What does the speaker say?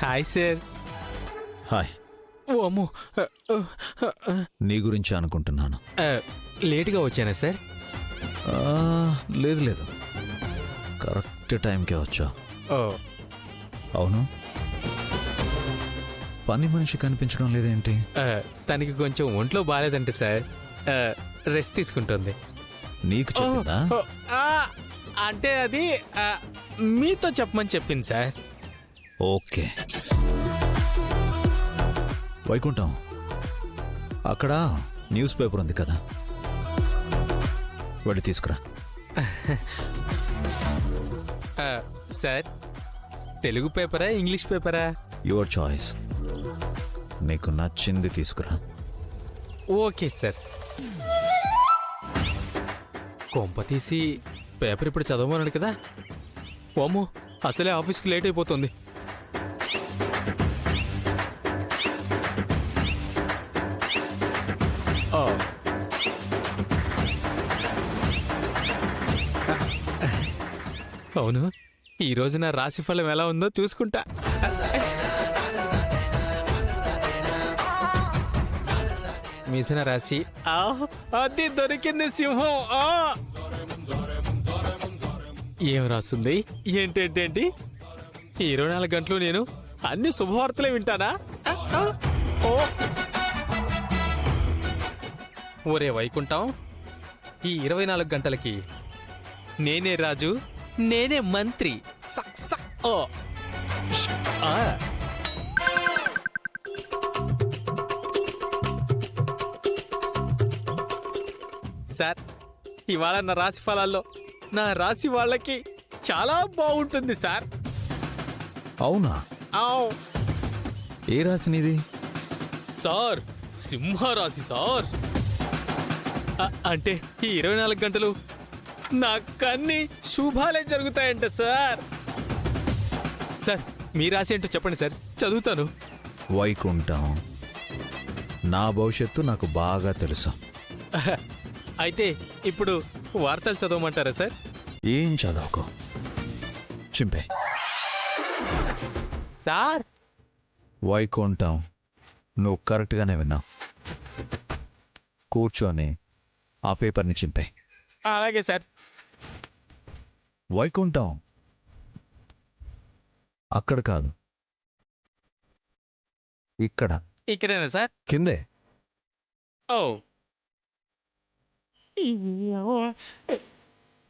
Hi sir. Hi. ఓ అమ్మో, నీ గురించి అనుకుంటున్నాను. లేటుగా వచ్చానా సార్? లేదు లేదు, కరెక్ట్ టైంకే వచ్చా. ఓ, అవును, పని మనిషి కనిపించడం లేదేంటి? తనకి కొంచెం ఒంట్లో బాగాలేదంటే సార్, రెస్ట్ తీసుకుంటుంది. నీకు చెప్పిందా? ఓ, ఆ, అంటే అది మీతో చెప్పమని చెప్పింది సార్. ఓకే. వైకుంఠం, అక్కడ న్యూస్ పేపర్ ఉంది కదా, వెళ్ళి తీసుకురా. సార్, తెలుగు పేపరా ఇంగ్లీష్ పేపరా? యువర్ చాయిస్, నీకు నచ్చింది తీసుకురా. Okay sir. కొంప తీసి పేపర్ ఇప్పుడు చదవమన్నాడు కదా. ఓమో, అసలే ఆఫీస్కి లేట్ అయిపోతుంది. ఓ, అవును, ఈ రోజు నా రాశి ఫలం ఎలా ఉందో చూసుకుంటా. మిథున రాశి. అది దొరికింది సింహం. ఏం రాస్తుంది? ఏంటేంటేంటి 24 గంటలు నేను అన్ని శుభవార్తలే వింటానా? ఓ, ఒరే వైకుంఠం, ఈ 24 గంటలకి నేనే రాజు, నేనే మంత్రి. సక్ సక్. ఓ, ఆ. సార్, ఇవాళ నా రాశి ఫలాల్లో నా రాశి వాళ్ళకి చాలా బాగుంటుంది సార్. అవునా? ఆవ్. ఏ రాశి నీది? సార్, సింహరాశి సార్. అంటే ఈ 24 గంటలు నాకన్నీ శుభాలే జరుగుతాయంట సార్. సార్, మీ రాశి ఏంటో చెప్పండి సార్, చదువుతాను. వైకుంఠం, నా భవిష్యత్తు నాకు బాగా తెలుసు. అయితే ఇప్పుడు వార్తలు చదవమంటారా సార్? ఏం చదవకో, చింపే. సార్, వైకుంఠం, నువ్వు కరెక్ట్గానే విన్నావు. కూర్చొని ఆ పేపర్ని చింపే. అలాగే సార్. వైకుంఠం, అక్కడ కాదు, ఇక్కడ. ఇక్కడేనా సార్? కిందే. ఓ,